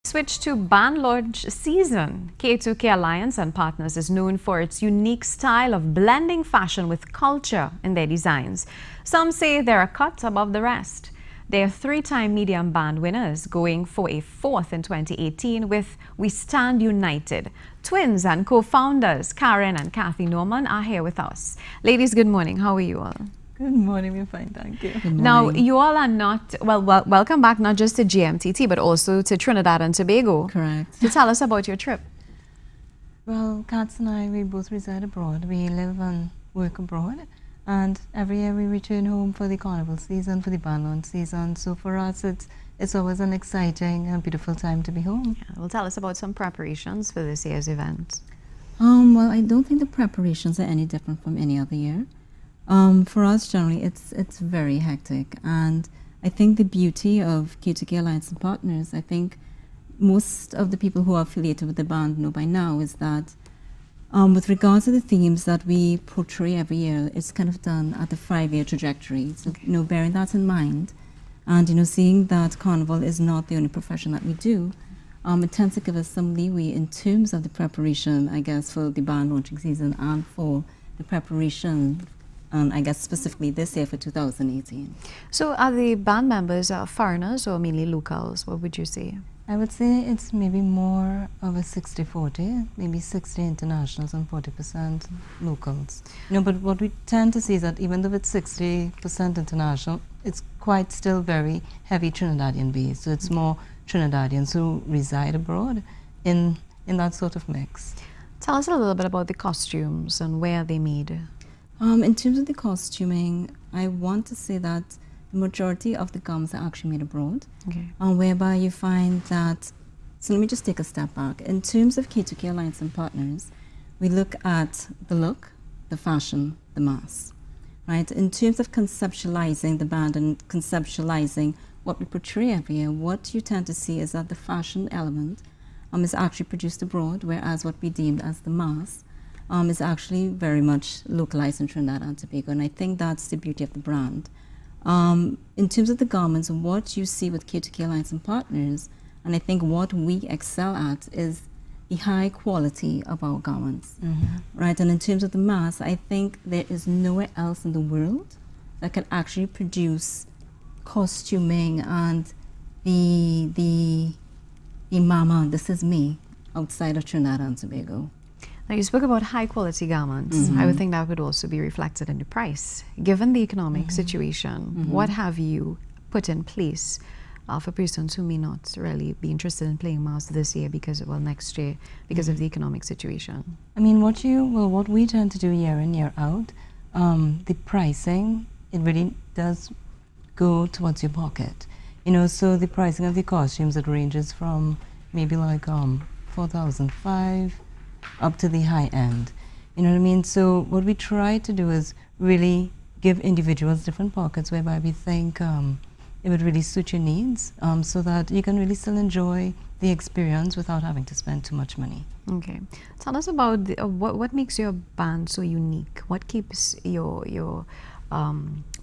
Switch to band launch season. K2K Alliance and Partners is known for its unique style of blending fashion with culture in their designs. Some say they're a cut above the rest. They are three-time medium band winners, going for a fourth in 2018 with We Stand United. Twins and co-founders Karen and Kathy Norman are here with us. Ladies, good morning. How are you all? Good morning, we're fine, thank you. Now, you all are not, welcome back not just to GMTT, but also to Trinidad and Tobago. Correct. To tell us about your trip. Well, Katz and I, we both reside abroad. We live and work abroad. And every year we return home for the carnival season, for the band launch season. So for us, it's always an exciting and beautiful time to be home. Yeah, well, tell us about some preparations for this year's event. Well, I don't think the preparations are any different from any other year. For us, generally, it's very hectic, and I think the beauty of K2K Alliance and Partners, I think most of the people who are affiliated with the band know by now, is that with regards to the themes that we portray every year, it's kind of done at the 5-year trajectory. So, bearing that in mind, and, seeing that carnival is not the only profession that we do, it tends to give us some leeway in terms of the preparation, I guess, for the band launching season and for the preparation I guess specifically this year for 2018. So are the band members foreigners or mainly locals? What would you say? I would say it's maybe more of a 60-40, maybe 60 internationals and 40% locals. But what we tend to see is that even though it's 60% international, it's quite still very heavy Trinidadian based. So it's more Trinidadians who reside abroad in that sort of mix. Tell us a little bit about the costumes and where they made. In terms of the costuming, I want to say that the majority of the garments are actually made abroad, whereby you find that, so let me just take a step back. In terms of K2K Alliance and Partners, we look at the look, the fashion, the mass, right? In terms of conceptualizing the band and conceptualizing what we portray every year, what you tend to see is that the fashion element is actually produced abroad, whereas what we deemed as the mass is actually very much localized in Trinidad and Tobago, and I think that's the beauty of the brand. In terms of the garments, what you see with K2K Alliance and Partners, and I think what we excel at is the high quality of our garments, right? And in terms of the mass, I think there is nowhere else in the world that can actually produce costuming and the mama, this is me, outside of Trinidad and Tobago. Now, you spoke about high-quality garments. I would think that would also be reflected in the price. Given the economic situation, what have you put in place for persons who may not really be interested in playing mass this year next year because of the economic situation? I mean, what we tend to do year in, year out, the pricing, it really does go towards your pocket. So the pricing of the costumes, it ranges from maybe like $4,500 up to the high end. You know what I mean? So what we try to do is really give individuals different pockets whereby we think it would really suit your needs so that you can really still enjoy the experience without having to spend too much money. Okay. Tell us about what makes your band so unique? What keeps your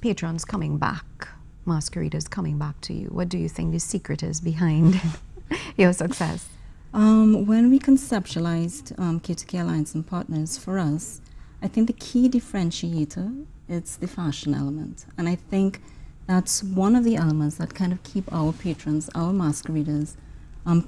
patrons coming back, masqueraders coming back to you? What do you think the secret is behind your success? When we conceptualized K2K Alliance and Partners, for us, I think the key differentiator is the fashion element. And I think that's one of the elements that kind of keep our patrons, our masqueraders,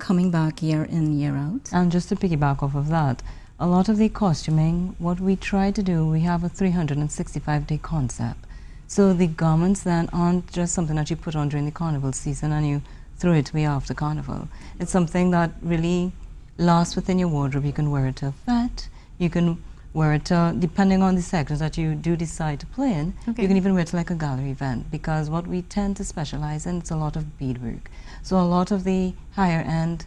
coming back year in, year out. And just to piggyback off of that, a lot of the costuming, what we try to do, we have a 365-day concept. So the garments then aren't just something that you put on during the carnival season and you throw it away after carnival. It's something that really lasts within your wardrobe. You can wear it to a fete, you can wear it to, depending on the sections that you do decide to play in, you can even wear it to like a gallery event, because what we tend to specialize in, it's a lot of beadwork. So a lot of the higher end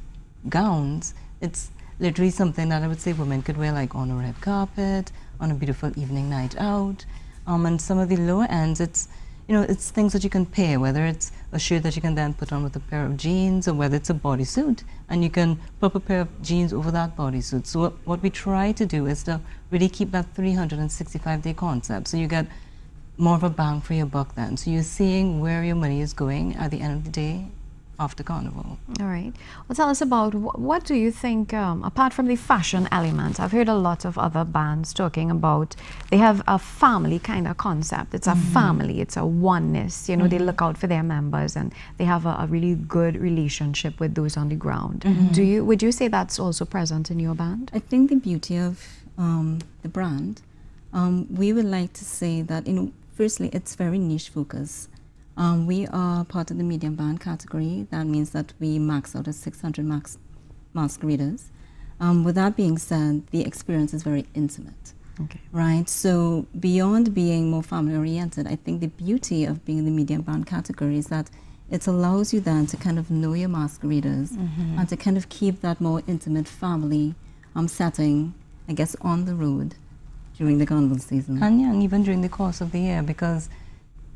gowns, it's literally something that I would say women could wear like on a red carpet, on a beautiful evening night out. And some of the lower ends, it's it's things that you can pair, whether it's a shirt that you can then put on with a pair of jeans, or whether it's a bodysuit, and you can put a pair of jeans over that bodysuit. So what we try to do is to really keep that 365-day concept, so you get more of a bang for your buck then. So you're seeing where your money is going at the end of the day after Carnival. All right. Well, tell us about what do you think, apart from the fashion element, I've heard a lot of other bands talking about they have a family kind of concept. It's a family, it's a oneness. You know, they look out for their members and they have a really good relationship with those on the ground. Would you say that's also present in your band? I think the beauty of the brand, we would like to say that, firstly, it's very niche focus. We are part of the medium band category. That means that we max out at 600 masqueraders. With that being said, the experience is very intimate, right? So beyond being more family-oriented, I think the beauty of being in the medium band category is that it allows you then to kind of know your masqueraders and to kind of keep that more intimate family setting, I guess, on the road during the carnival season. And even during the course of the year, because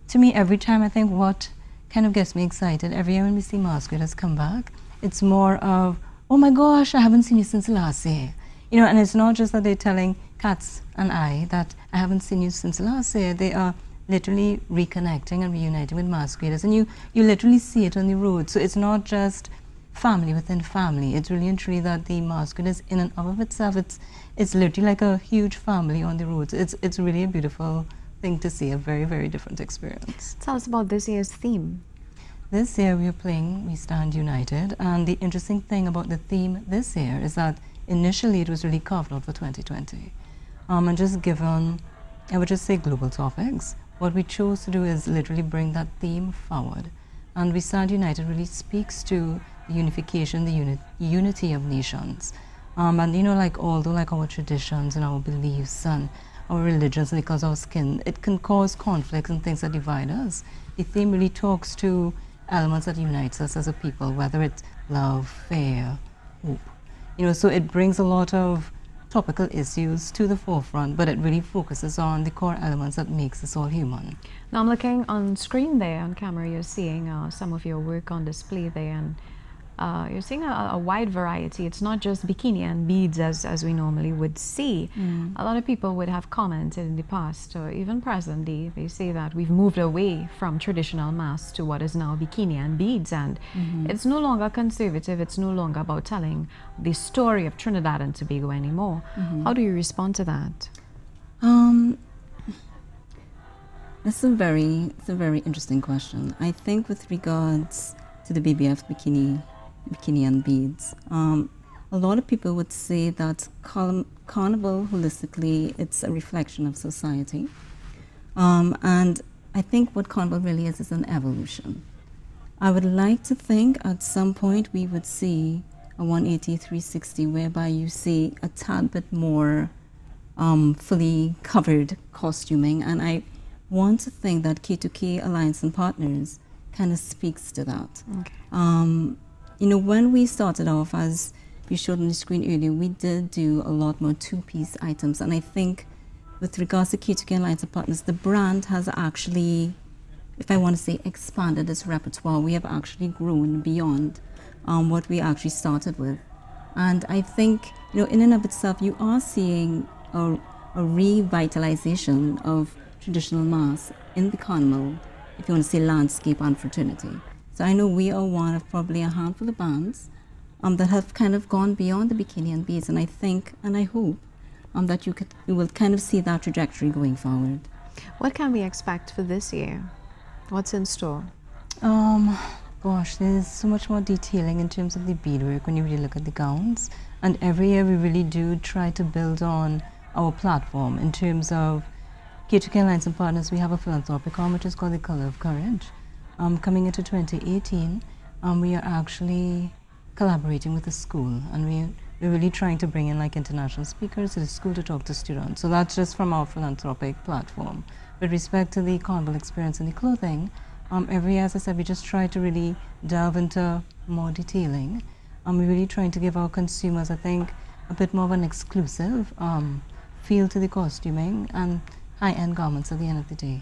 to me, every time I think what kind of gets me excited, every year when we see masqueraders come back, it's more of, oh my gosh, I haven't seen you since last year. You know, and it's not just that they're telling Cats and I that I haven't seen you since last year. They are literally reconnecting and reuniting with masqueraders. And you literally see it on the road. So it's not just family within family. It's really and truly that the masqueraders in and of itself, it's literally like a huge family on the road. It's really a beautiful thing to see, a very, very different experience. Tell us about this year's theme. This year we are playing We Stand United, and the interesting thing about the theme this year is that initially it was really carved out for 2020. And just given, I would just say, global topics, what we chose to do is literally bring that theme forward. And We Stand United really speaks to the unification, the unity of nations. And you know, although our traditions and our beliefs and our religions and because of our skin, it can cause conflicts and things that divide us. The theme really talks to elements that unites us as a people, whether it's love, fear, hope. You know, so it brings a lot of topical issues to the forefront, but it really focuses on the core elements that makes us all human. Now I'm looking on screen there, on camera, you're seeing some of your work on display there, and you're seeing a wide variety. It's not just bikini and beads as we normally would see. A lot of people would have commented in the past, or even presently, they say that we've moved away from traditional masks to what is now bikini and beads, and it's no longer conservative. It's no longer about telling the story of Trinidad and Tobago anymore. How do you respond to that? It's a very interesting question. I think with regards to the BBF bikini and beads, a lot of people would say that carnival holistically, it's a reflection of society, and I think what carnival really is an evolution. I would like to think at some point we would see a 180, 360 whereby you see a tad bit more fully covered costuming, and I want to think that K2K Alliance and Partners kind of speaks to that. You know, when we started off, as we showed on the screen earlier, we did do a lot more two-piece items, and I think with regards to K2K Alliance and Partners, the brand has actually, if I want to say, expanded its repertoire. We have actually grown beyond what we actually started with. And I think, you know, in and of itself, you are seeing a revitalization of traditional masks in the carnival, if you want to say landscape and fraternity. So I know we are one of probably a handful of bands that have kind of gone beyond the bikini and beads, and I think and I hope that you will kind of see that trajectory going forward. What can we expect for this year? What's in store? Gosh, there's so much more detailing in terms of the beadwork when you really look at the gowns, and every year we really do try to build on our platform in terms of K2K Alliance and Partners. We have a philanthropic arm which is called the Color of Courage. Coming into 2018, we are actually collaborating with the school, and we're really trying to bring in international speakers to the school to talk to students. So that's just from our philanthropic platform. With respect to the carnival experience and the clothing, every year, as I said, we just try to really delve into more detailing. We're really trying to give our consumers, I think, a bit more of an exclusive feel to the costuming and high-end garments at the end of the day.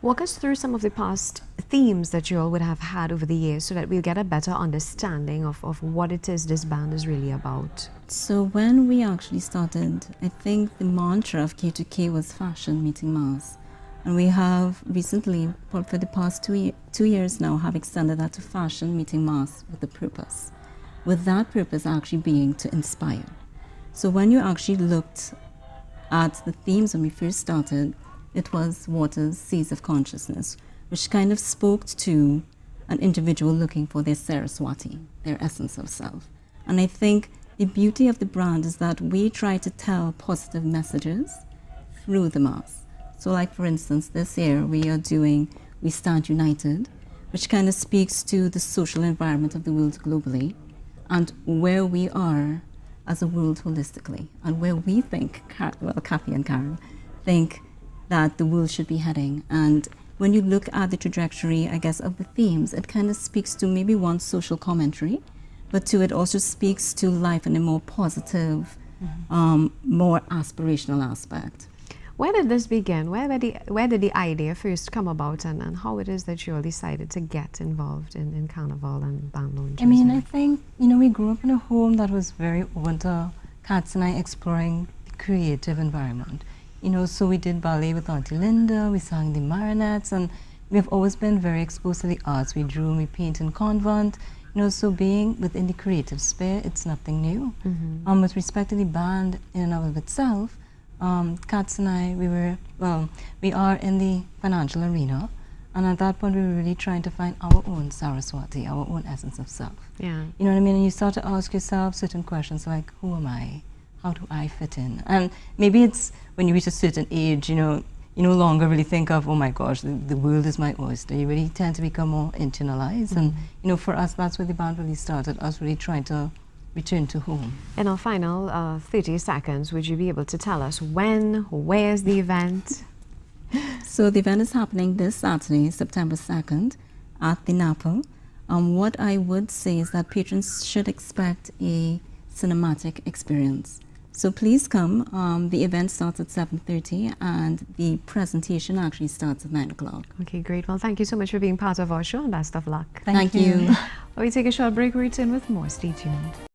Walk us through some of the past themes that you all would have had over the years so that we'll get a better understanding of what it is this band is really about. So when we actually started, I think the mantra of K2K was fashion meeting mass. And we have recently, for the past 2 years now, have extended that to fashion meeting mass with a purpose. With that purpose actually being to inspire. So when you actually looked at the themes when we first started, it was waters, seas of consciousness, which kind of spoke to an individual looking for their Saraswati, their essence of self. And I think the beauty of the brand is that we try to tell positive messages through the mass. So like for instance, this year we are doing We Stand United, which kind of speaks to the social environment of the world globally and where we are as a world holistically and where we think, well, Kathy and Karen, think that the world should be heading. And when you look at the trajectory, I guess, of the themes, it kind of speaks to maybe one social commentary, but two, it also speaks to life in a more positive, more aspirational aspect. Where did this begin? Where did the idea first come about, and how it is that you all decided to get involved in Carnival and band launches? I mean, I think, we grew up in a home that was very open to Katz and I exploring the creative environment. So we did ballet with Auntie Linda, we sang the marionettes, and we've always been very exposed to the arts. We drew, we paint in convent, so being within the creative sphere, it's nothing new. With respect to the band in and of itself, Katz and I, we are in the financial arena, and at that point we were really trying to find our own Saraswati, our own essence of self. Yeah. You know what I mean? And you start to ask yourself certain questions like, who am I? How do I fit in? And maybe it's when you reach a certain age, you no longer really think of, oh my gosh, the world is my oyster. You really tend to become more internalized. And, for us, that's where the band really started, us really trying to return to home. In our final 30 seconds, would you be able to tell us when, where's the event? So the event is happening this Saturday, September 2nd, at the Napa. What I would say is that patrons should expect a cinematic experience. So please come. The event starts at 7:30 and the presentation actually starts at 9 o'clock. Okay, great. Well, thank you so much for being part of our show and best of luck. Thank you. Well, we take a short break, return with more. Stay tuned.